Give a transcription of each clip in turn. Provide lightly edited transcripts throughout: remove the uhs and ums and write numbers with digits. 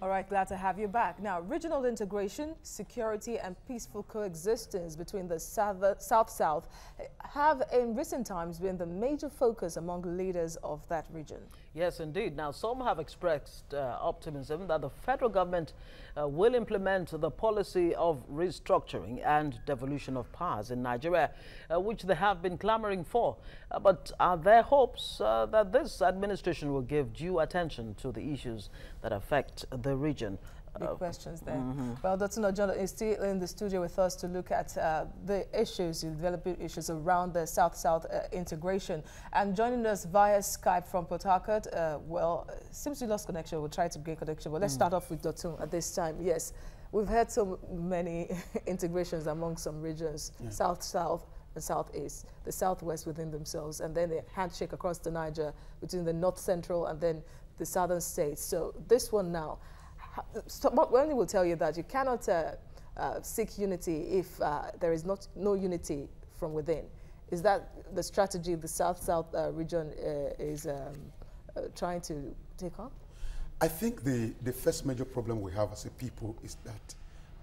right, glad to have you back. Now, regional integration, security and peaceful coexistence between the South-South have in recent times been the major focus among leaders of that region. Yes, indeed. Now, some have expressed optimism that the federal government will implement the policy of restructuring and devolution of powers in Nigeria, which they have been clamoring for. But are there hopes that this administration will give due attention to the issues that affect the region? Big questions there. Well, Dr. Nojono is still in the studio with us to look at the issues, the developing issues around the South-South integration. And joining us via Skype from Port Harcourt, well, seems we lost connection. We'll try to gain connection. But let's start off with Dr. at this time. Yes, we've had so many integrations among some regions, South-South and Southeast, the Southwest within themselves, and then the handshake across the Niger between the North-Central and then the southern states. So this one now, Wendy will tell you that you cannot seek unity if there is no unity from within. Is that the strategy the South-South region is trying to take on? I think the first major problem we have as a people is that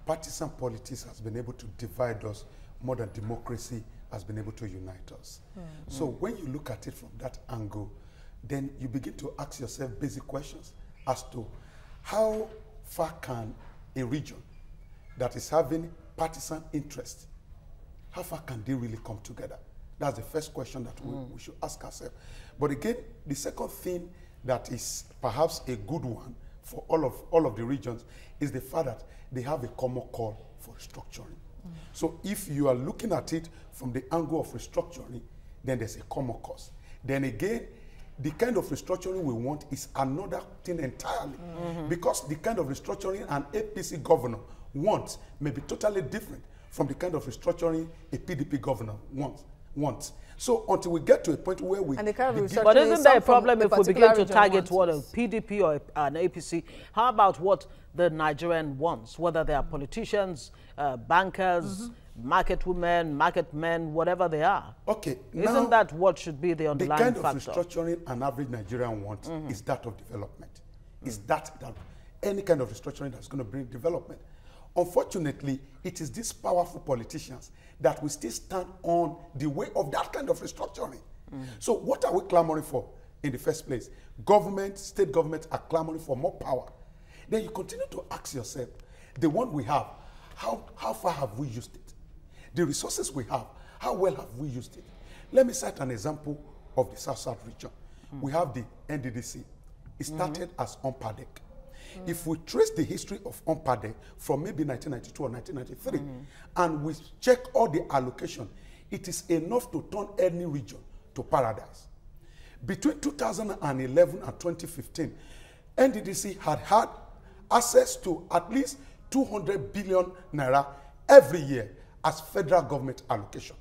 partisan politics has been able to divide us more than democracy has been able to unite us. So when you look at it from that angle, then you begin to ask yourself basic questions as to how far can a region that is having partisan interest, how far can they really come together? That's the first question that we should ask ourselves. But again, the second thing that is perhaps a good one for all of the regions is the fact that they have a common call for restructuring. So if you are looking at it from the angle of restructuring, then there's a common cause. Then again, the kind of restructuring we want is another thing entirely. Because the kind of restructuring an APC governor wants may be totally different from the kind of restructuring a PDP governor wants. So until we get to a point where we... And the kind of but isn't there a problem if we begin to target what a wants? PDP or an APC? How about what the Nigerian wants, whether they are politicians, bankers, market women, market men, whatever they are? Okay. Isn't that what should be the underlying factor? The kind of restructuring an average Nigerian wants is that of development. Is that any kind of restructuring that's going to bring development. Unfortunately, it is these powerful politicians that will still stand on the way of that kind of restructuring. So what are we clamoring for in the first place? Government, state governments are clamoring for more power. Then you continue to ask yourself, the one we have, how far have we used it? The resources we have, how well have we used it? Let me cite an example of the South-South region. We have the NDDC. It started as UNPADEC. If we trace the history of UNPADEC from maybe 1992 or 1993, and we check all the allocation, it is enough to turn any region to paradise. Between 2011 and 2015, NDDC had access to at least 200 billion naira every year as federal government allocation.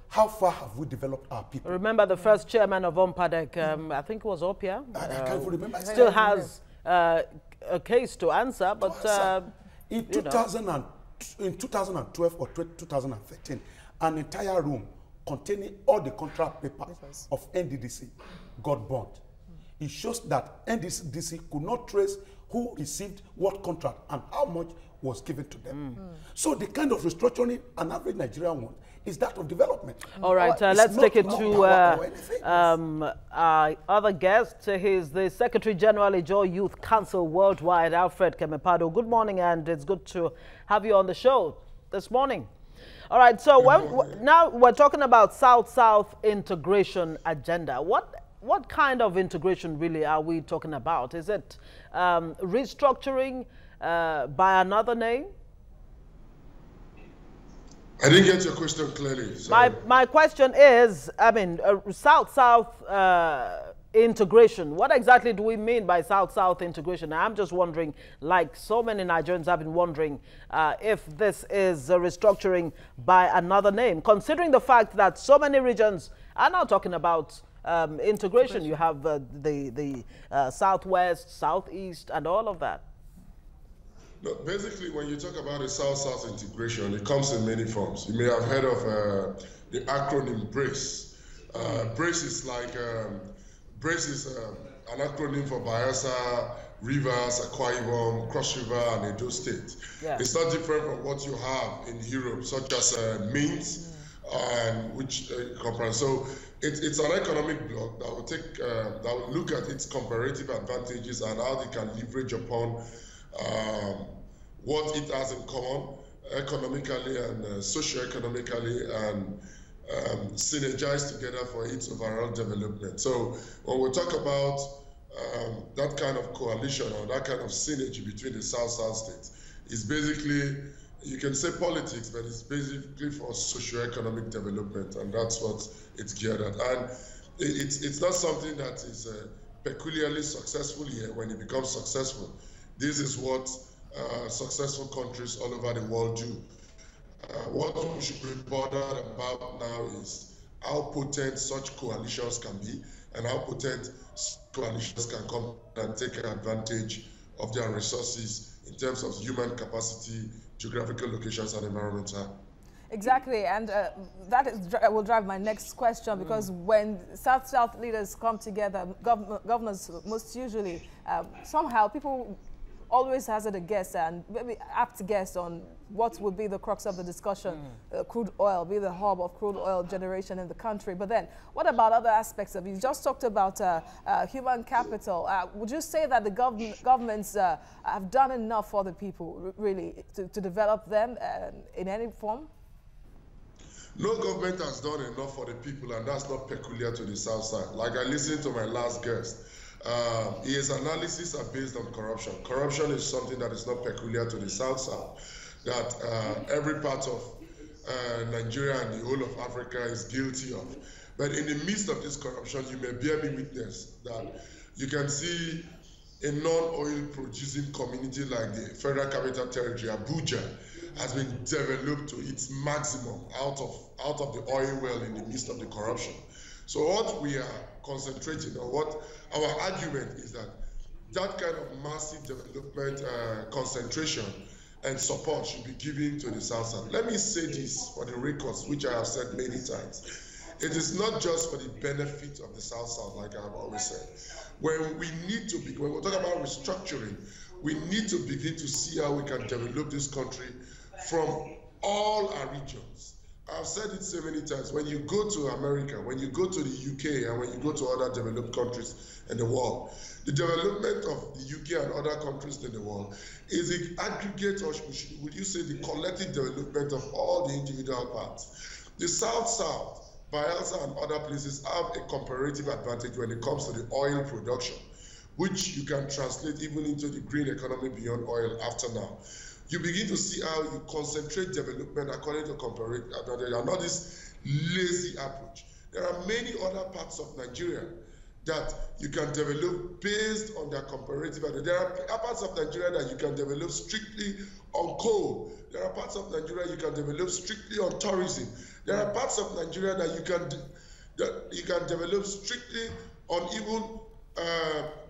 How far have we developed our people? Remember the first chairman of UNPADEC, I think it was Opia. I can't even remember. Still has a case to answer, but in 2012 or 2013, an entire room containing all the contract papers of NDDC got burnt. It shows that NDDC could not trace who received what contract and how much was given to them. So the kind of restructuring an average Nigerian wants is that of development. All right, let's take it to our other guest. He's the Secretary General, Ijaw Youth Council Worldwide, Alfred Kemepado. Good morning, and it's good to have you on the show this morning. All right, so now we're talking about South-South integration agenda. What kind of integration really are we talking about? Is it restructuring by another name? I didn't get your question clearly. My question is, I mean, South-South integration. What exactly do we mean by South-South integration? I'm just wondering, like so many Nigerians have been wondering, if this is a restructuring by another name, considering the fact that so many regions are now talking about integration. You have the Southwest, Southeast, and all of that. No, basically, when you talk about the South-South integration, it comes in many forms. You may have heard of the acronym BRACE. BRACE is like BRACE is an acronym for Bayelsa, Rivers, Akwa Ibom, Cross River, and Edo State. Yeah. It's not different from what you have in Europe, such as MINT, and which comprises. So it's an economic bloc that will take that will look at its comparative advantages and how they can leverage upon what it has in common economically and socio-economically, and synergize together for its overall development. So when we talk about that kind of coalition or that kind of synergy between the South-South states, it's basically, you can say politics, but it's basically for socio-economic development, and that's what it's geared at. And it's not something that is peculiarly successful here. When it becomes successful, this is what successful countries all over the world do. What we should be bothered about now is how potent such coalitions can be and how potent coalitions can come and take advantage of their resources in terms of human capacity, geographical locations, and environmental. Exactly, and that will drive my next question, because when South-South leaders come together, governors most usually, somehow people always hazard a guess and maybe apt guess on what would be the crux of the discussion. Crude oil, be the hub of crude oil generation in the country. But then, what about other aspects of it? You just talked about human capital. Would you say that the governments have done enough for the people, really, to develop them in any form? No government has done enough for the people, and that's not peculiar to the South Side. Like I listened to my last guest, his analysis are based on corruption. Corruption is something that is not peculiar to the South-South, that every part of Nigeria and the whole of Africa is guilty of. But in the midst of this corruption, you may bear me witness that you can see a non-oil producing community like the Federal Capital Territory, Abuja, has been developed to its maximum out of the oil well in the midst of the corruption. So what we are concentrating on, what our argument is that kind of massive development concentration and support should be given to the South-South. Let me say this for the records, which I have said many times. It is not just for the benefit of the South-South, like I have always said. When we talk about restructuring, we need to begin to see how we can develop this country from all our regions. I've said it so many times. When you go to America, when you go to the UK, and when you go to other developed countries in the world, the development of the UK and other countries in the world is the aggregate, or would you say the collective development of all the individual parts. The South-South, Bayelsa and other places have a comparative advantage when it comes to the oil production, which you can translate even into the green economy beyond oil after now. You begin to see how you concentrate development according to comparative advantage, and not this lazy approach. There are many other parts of Nigeria that you can develop based on their comparative advantage. There are parts of Nigeria that you can develop strictly on coal. There are parts of Nigeria you can develop strictly on tourism. There are parts of Nigeria that you can develop strictly on even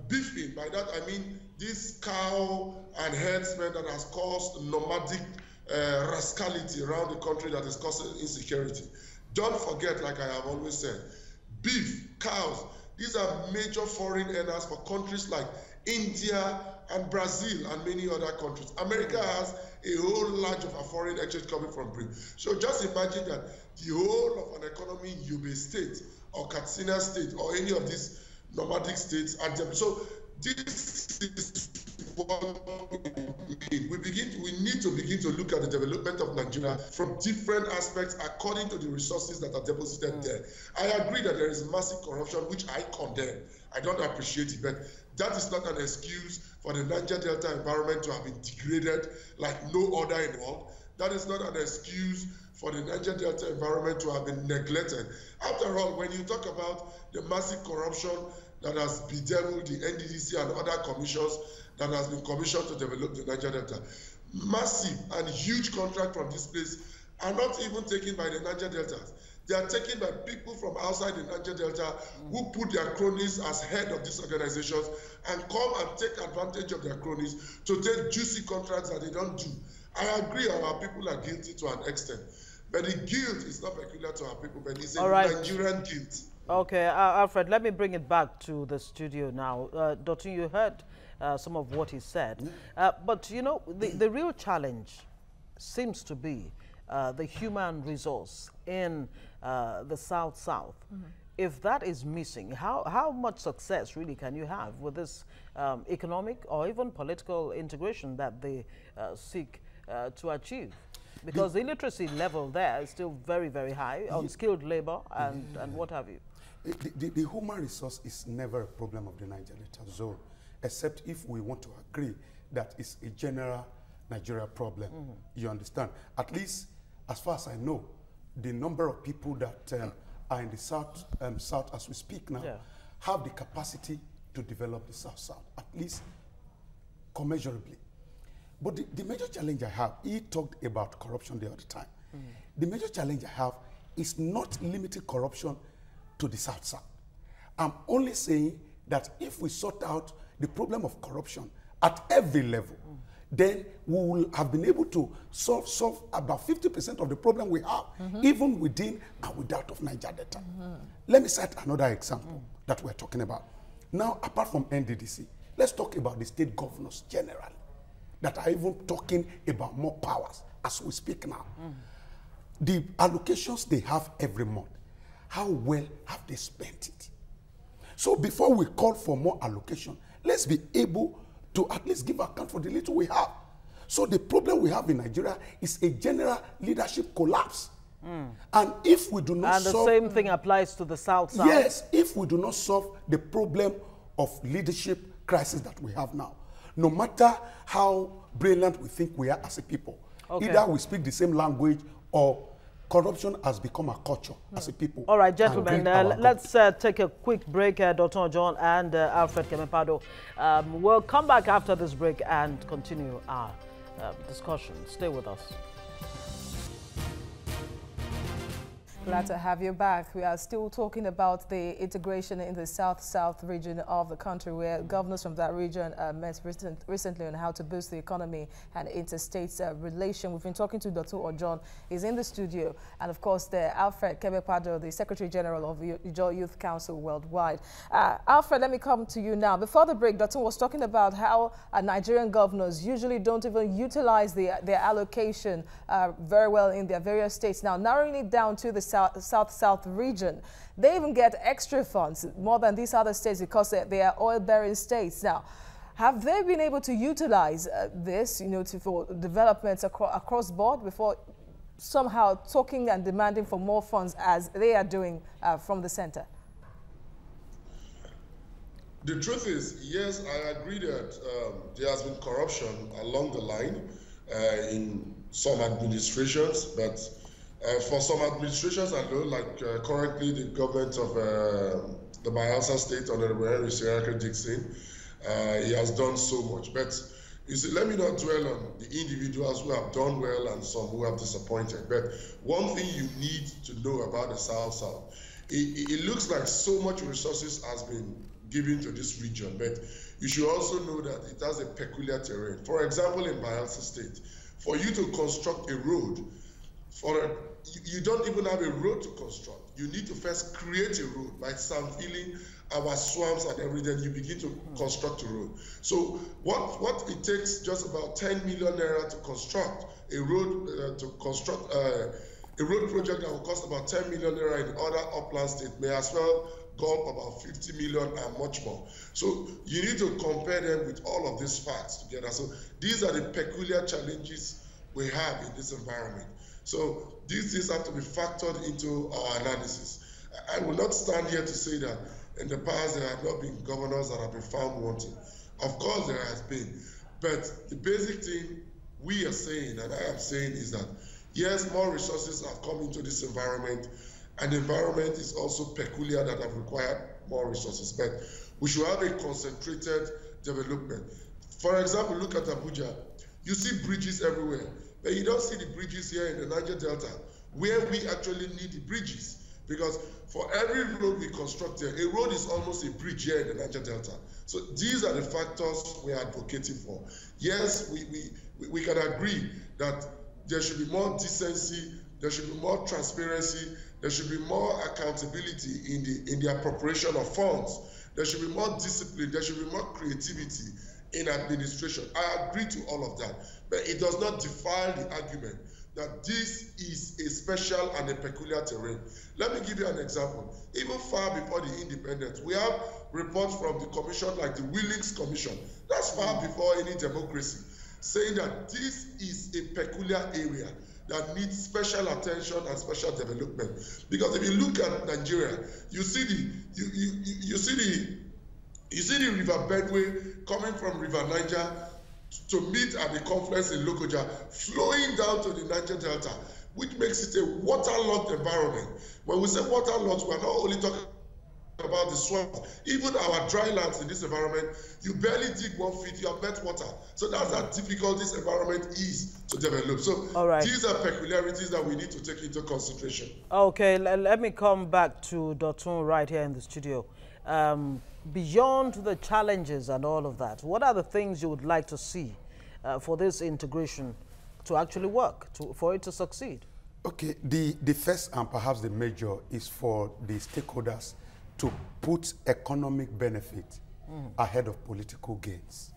beefing. By that I mean this cow and herdsmen that has caused nomadic rascality around the country that is causing insecurity. Don't forget, like I have always said, beef, cows, these are major foreign earners for countries like India and Brazil and many other countries. America has a whole lot of foreign exchange coming from Britain. So just imagine that the whole of an economy in Yobe State or Katsina State or any of these nomadic states are developed. So this is what we need. We need to begin to look at the development of Nigeria from different aspects according to the resources that are deposited there. I agree that there is massive corruption, which I condemn. I don't appreciate it, but that is not an excuse for the Niger Delta environment to have been degraded like no other in the world. That is not an excuse for the Niger Delta environment to have been neglected. After all, when you talk about the massive corruption that has bedeviled the NDDC and other commissions that has been commissioned to develop the Niger Delta, massive and huge contract from this place are not even taken by the Niger Deltas. They are taken by people from outside the Niger Delta who put their cronies as head of these organizations and come and take advantage of their cronies to take juicy contracts that they don't do. I agree our people are guilty to an extent, but the guilt is not peculiar to our people, but it's a Nigerian guilt. Okay, Alfred, let me bring it back to the studio now. Dotun, you heard some of what he said. But, you know, the real challenge seems to be the human resource in the South-South. If that is missing, how much success really can you have with this economic or even political integration that they seek to achieve? Because the illiteracy level there is still very, very high, unskilled labor and what have you. The human resource is never a problem of the Niger Delta zone, except if we want to agree that it's a general Nigeria problem. You understand? At least, as far as I know, the number of people that are in the South as we speak now have the capacity to develop the South-South, at least commensurably. But the major challenge I have, he talked about corruption the other time. The major challenge I have is not limiting corruption to the South-South. I'm only saying that if we sort out the problem of corruption at every level, then we will have been able to solve about 50% of the problem we have, even within and without of Niger Delta. Let me cite another example that we're talking about. Now, apart from NDDC, let's talk about the state governors generally that are even talking about more powers as we speak now. The allocations they have every month, how well have they spent it? So before we call for more allocation, let's be able to at least give account for the little we have. So the problem we have in Nigeria is a general leadership collapse. And if we do not solve... And the same thing applies to the South-South. Yes, if we do not solve the problem of leadership crisis that we have now, no matter how brilliant we think we are as a people, either we speak the same language or corruption has become a culture as a people. All right, gentlemen, let's take a quick break, Dr. John and Alfred Kemepado. We'll come back after this break and continue our discussion. Stay with us. Glad to have you back. We are still talking about the integration in the South-South region of the country, where governors from that region met recently on how to boost the economy and interstate relation. We've been talking to Dr. John. He's in the studio. And of course, Alfred Kemepado, the Secretary General of Ijaw Youth Council Worldwide. Alfred, let me come to you now. Before the break, Dr. was talking about how Nigerian governors usually don't even utilize their allocation very well in their various states. Now, narrowing it down to the South-South region, they even get extra funds more than these other states because they are oil-bearing states. Now, have they been able to utilize this, you know, for developments across board before somehow talking and demanding for more funds as they are doing from the center? The truth is, yes, I agree that there has been corruption along the line in some administrations, but for some administrations, I know, like currently the government of the Bayelsa State under Henry Siraka Dixon, he has done so much. But you see, let me not dwell on the individuals who have done well and some who have disappointed. But one thing you need to know about the South-South, it looks like so much resources has been given to this region, but you should also know that it has a peculiar terrain. For example, in Bayelsa State, for you to construct a road, you don't even have a road to construct. You need to first create a road by filling our swamps and everything. You begin to construct a road. So what it takes just about 10 million naira to construct a road, a road project that will cost about 10 million naira in other upland states may as well go up about 50 million and much more. So you need to compare them with all of these facts together. So these are the peculiar challenges we have in this environment. So these things have to be factored into our analysis. I will not stand here to say that in the past there have not been governors that have been found wanting. Of course there has been. But the basic thing we are saying, and I am saying, is that yes, more resources have come into this environment, and the environment is also peculiar that have required more resources. But we should have a concentrated development. For example, look at Abuja. You see bridges everywhere. But you don't see the bridges here in the Niger Delta, where we actually need the bridges. Because for every road we construct here, a road is almost a bridge here in the Niger Delta. So these are the factors we are advocating for. Yes, we can agree that there should be more decency, there should be more transparency, There should be more accountability in the appropriation of funds. There should be more discipline. There should be more creativity in administration. I agree to all of that, but it does not defy the argument that this is a special and a peculiar terrain. Let me give you an example. Even far before the independence, we have reports from the commission like the Willings Commission. That's far before any democracy, saying that this is a peculiar area that needs special attention and special development. Because if you look at Nigeria, you see the River Benue coming from River Niger to meet at the confluence in Lokoja, flowing down to the Niger Delta, which makes it a waterlogged environment. When we say waterlogged, we are not only talking about the swamps, even our dry lands in this environment, you barely dig 1 feet, you have met water. So that's how difficult this environment is to develop. So these are peculiarities that we need to take into consideration. Okay, let me come back to Dotun right here in the studio. Beyond the challenges and all of that, what are the things you would like to see for this integration to actually work, for it to succeed? Okay, the first and perhaps the major is for the stakeholders to put economic benefit ahead of political gains.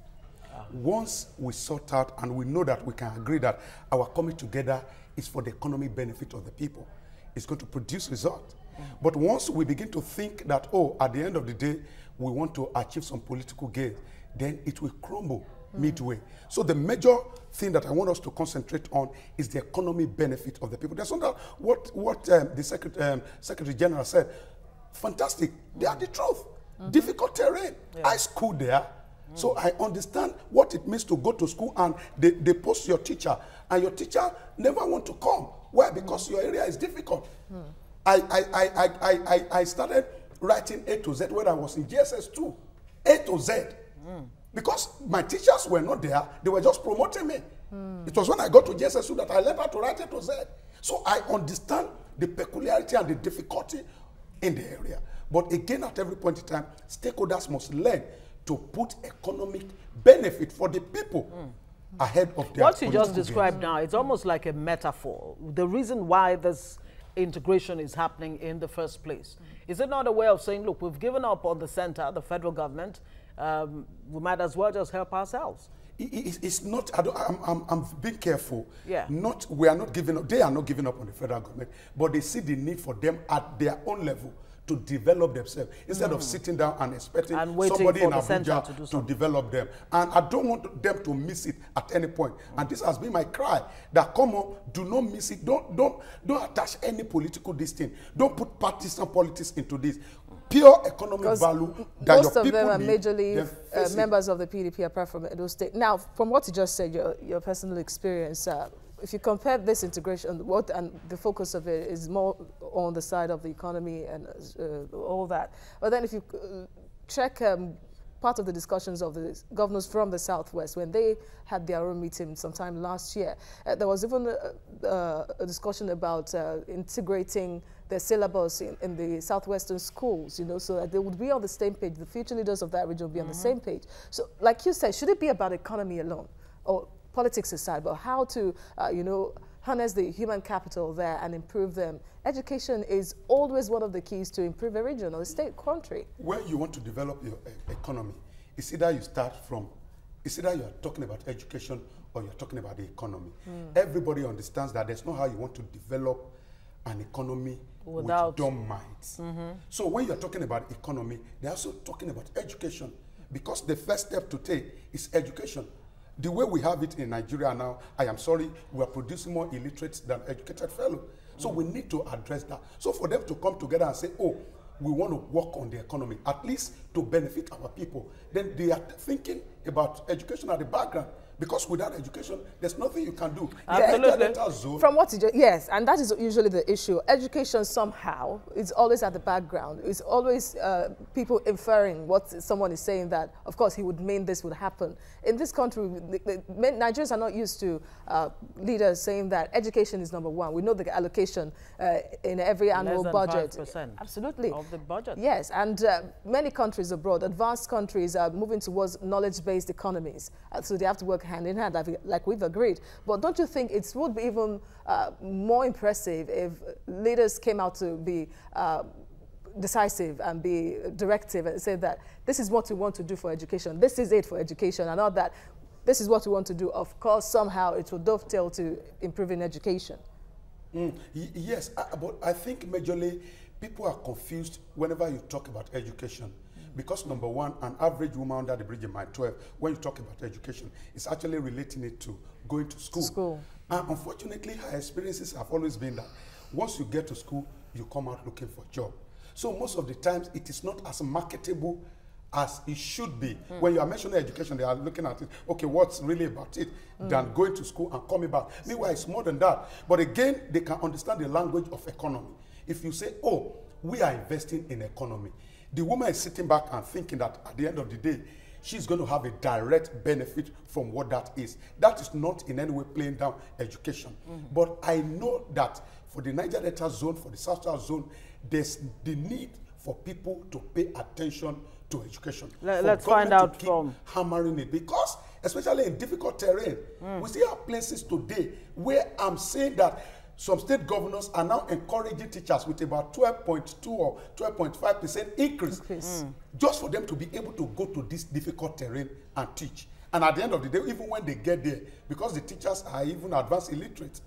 Once we sort out and we know that we can agree that our coming together is for the economic benefit of the people, it's going to produce results. But once we begin to think that, oh, at the end of the day, we want to achieve some political gain, then it will crumble midway. So the major thing that I want us to concentrate on is the economic benefit of the people. That's not what the Secretary General said. Fantastic. They are the truth. Difficult terrain. I schooled there. So I understand what it means to go to school and they post your teacher and your teacher never want to come. Why? Because your area is difficult. I started writing A to Z when I was in GSS 2. A to Z. Because my teachers were not there, they were just promoting me. It was when I got to GSS 2 that I learned how to write A to Z. So I understand the peculiarity and the difficulty in the area. But again, at every point in time, stakeholders must learn to put economic benefit for the people ahead of their What you just described now, it's almost like a metaphor. The reason why this integration is happening in the first place. Is it not a way of saying, look, we've given up on the center, the federal government, we might as well just help ourselves? It's not, I'm being careful. Yeah. We are not giving up, they are not giving up on the federal government, but they see the need for them at their own level to develop themselves instead of sitting down and expecting somebody in Abuja to develop them. And I don't want them to miss it at any point. And this has been my cry, that come on, do not miss it. Don't attach any political distinction. Don't put partisan politics into this. Pure economic value that most your of people them are need, majorly members of the PDP apart from Edo State. Now, from what you just said, your personal experience, if you compare this integration, and the focus of it is more on the side of the economy and all that. But then if you check part of the discussions of the governors from the Southwest, when they had their own meeting sometime last year, there was even a discussion about integrating the syllabus in the Southwestern schools, you know, so that they would be on the same page. The future leaders of that region would be on the same page. So, like you said, should it be about economy alone, or politics aside, but how to, you know, harness the human capital there and improve them? Education is always one of the keys to improve a region or a state country. When you want to develop your economy, it's either you start from, it's either you're talking about education or you're talking about the economy. Everybody understands that there's no how you want to develop an economy without dumb minds. So when you're talking about economy, they're also talking about education, because the first step to take is education. The way we have it in Nigeria now, I am sorry, we are producing more illiterates than educated fellows. So we need to address that. So for them to come together and say, oh, we want to work on the economy, at least to benefit our people, then they are thinking about education at the background. Because without education, there's nothing you can do. Absolutely. From what you just, yes, and that is usually the issue. Education somehow is always at the background. It's always people inferring what someone is saying, that, of course, he would mean this would happen. In this country, Nigerians are not used to leaders saying that education is number one. We know the allocation in every annual budget. 5% absolutely. Of the budget. Yes, and many countries abroad, advanced countries, are moving towards knowledge-based economies. So they have to work hand in hand, like we've agreed. But don't you think it would be even more impressive if leaders came out to be decisive and be directive and say that this is what we want to do for education, this is it for education, and not that this is what we want to do. Of course, somehow it will dovetail to improving education. Yes, but I think majorly people are confused whenever you talk about education. Because number one, an average woman under the bridge in my 12, when you talk about education, is actually relating it to going to school. And unfortunately, her experiences have always been that once you get to school, you come out looking for a job. So most of the times, it is not as marketable as it should be. When you are mentioning education, they are looking at it, okay, what's really about it, than going to school and coming back. Meanwhile, it's more than that. But again, they can understand the language of economy. If you say, oh, we are investing in economy, the woman is sitting back and thinking that at the end of the day, she's going to have a direct benefit from what that is. That is not in any way playing down education. But I know that for the Niger Delta zone, for the South-South zone, there's the need for people to pay attention to education. Let's find out from hammering it, because especially in difficult terrain, we still have places today where I'm saying that some state governors are now encouraging teachers with about 12.2 or 12.5% increase just for them to be able to go to this difficult terrain and teach. And at the end of the day, even when they get there, because the teachers are even advanced illiterate,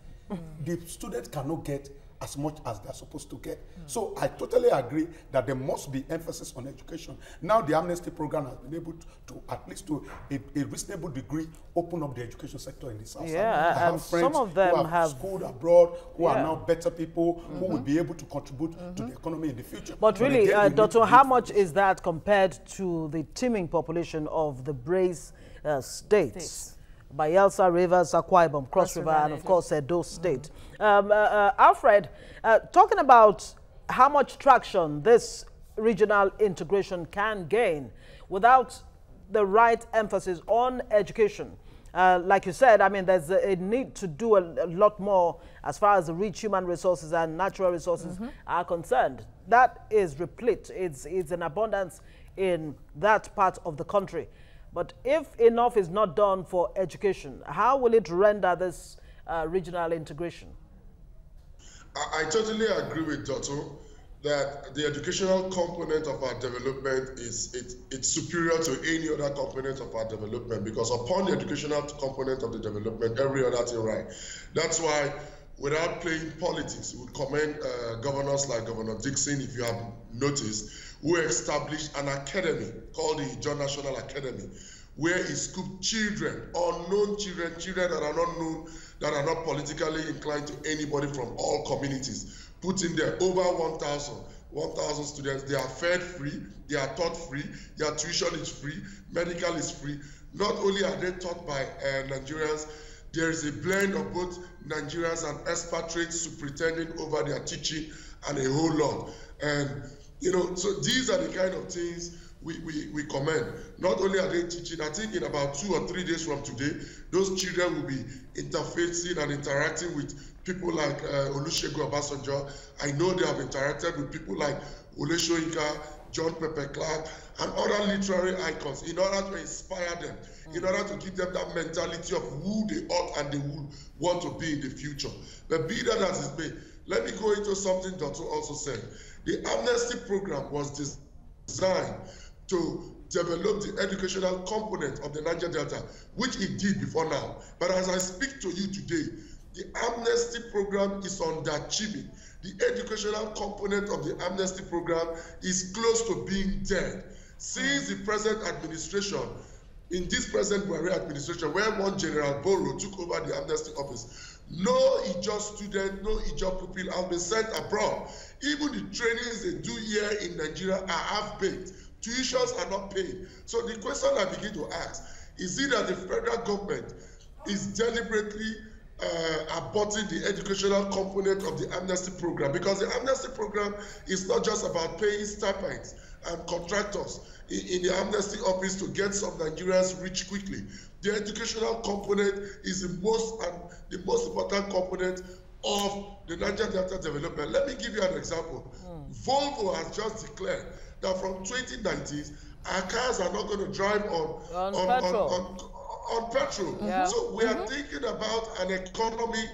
the students cannot get as much as they're supposed to get. So I totally agree that there must be emphasis on education. Now the amnesty program has been able to at least to a reasonable degree, open up the education sector in the South. Yeah, I have friends some of them who have schooled abroad, who are now better people, who will be able to contribute to the economy in the future. But really, Doctor, how much is that compared to the teeming population of the Brace states? Bayelsa, Rivers, Akwa Ibom, Cross River, and of course Edo State. Alfred, talking about how much traction this regional integration can gain without the right emphasis on education. Like you said, I mean, there's a need to do a lot more as far as the rich human resources and natural resources are concerned. That is replete. It's an abundance in that part of the country. But if enough is not done for education, how will it render this regional integration? I totally agree with Dr. that the educational component of our development it's superior to any other component of our development, because upon the educational component of the development, every other thing right. That's why, without playing politics, we commend governors like Governor Dixon, if you have noticed, who established an academy called the John National Academy, where he scooped children, unknown children, children that are not known, that are not politically inclined to anybody from all communities, put in there over 1,000 students. They are fed free, they are taught free, their tuition is free, medical is free. Not only are they taught by Nigerians, there is a blend of both Nigerians and expatriates superintending over their teaching and a whole lot. And you know, so these are the kind of things we commend. Not only are they teaching, I think in about 2 or 3 days from today, those children will be interfacing and interacting with people like Olusegun Obasanjo. I know they have interacted with people like Ole Soyinka, John Pepper Clark, and other literary icons in order to inspire them, in order to give them that mentality of who they ought and they would want to be in the future. But be that as it may, let me go into something Dr. also said. The amnesty program was designed to develop the educational component of the Niger Delta, which it did before now. But as I speak to you today, the amnesty program is underachieving. The educational component of the amnesty program is close to being dead. Since the present administration, in this present Buhari administration, where one General Boro took over the amnesty office, no Ijaw student, no Ijaw pupil have been sent abroad. Even the trainings they do here in Nigeria are half-baked. Tuitions are not paid. So the question I begin to ask, is it that the federal government is deliberately aborting the educational component of the amnesty program? Because the amnesty program is not just about paying stipends and contractors in the amnesty office to get some Nigerians rich quickly. The educational component is the most important component of the Niger Delta development. Let me give you an example. Volvo has just declared that from 2019, our cars are not going to drive on on petrol. Yeah. So we are thinking about an economy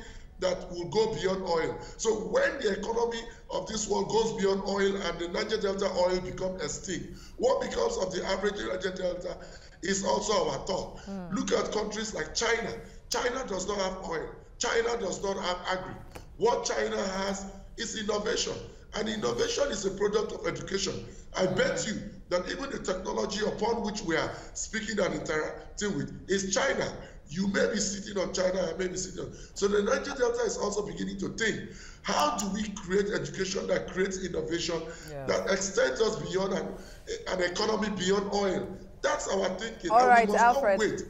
that will go beyond oil. So when the economy of this world goes beyond oil and the Niger Delta oil becomes extinct, what becomes of the average Niger Delta is also our thought. Look at countries like China. China does not have oil. China does not have agri. What China has is innovation. And innovation is a product of education. I bet you that even the technology upon which we are speaking and interacting with is China. You may be sitting on China, I may be sitting on. So the Niger Delta is also beginning to think, how do we create education that creates innovation, that extends us beyond an economy beyond oil? That's our thinking. All right, we must Alfred. not wait.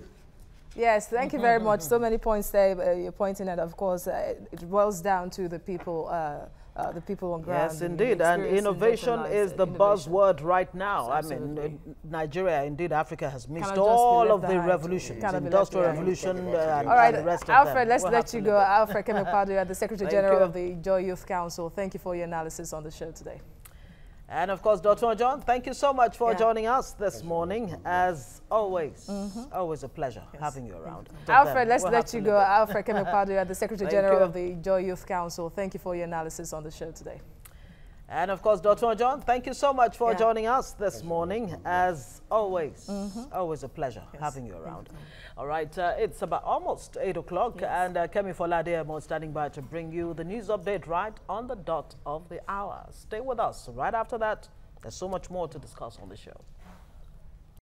Yes, thank you very much. So many points there you're pointing at. Of course, it boils down to the people on ground. Yes, indeed. And innovation is the buzzword right now. Absolutely. I mean, Nigeria, indeed, Africa has missed all of the revolutions, industrial revolution and all right, the rest of Alfred, them. let's We'll let you go. Alfred Kemekpadu, you are the Secretary General of the Joy Youth Council. Thank you for your analysis on the show today. And of course, Dr. John, thank you so much for joining us this morning. As always, always a pleasure having you around. Alfred, let's let you go. Alfred Kemekpadu, you are the Secretary General of the Joy Youth Council. Thank you for your analysis on the show today. And of course, Dr. John, thank you so much for joining us this morning. As always, always a pleasure having you around. All right, it's about almost 8 o'clock, and Kemi Folade standing by to bring you the news update right on the dot of the hour. Stay with us. Right after that, there's so much more to discuss on the show.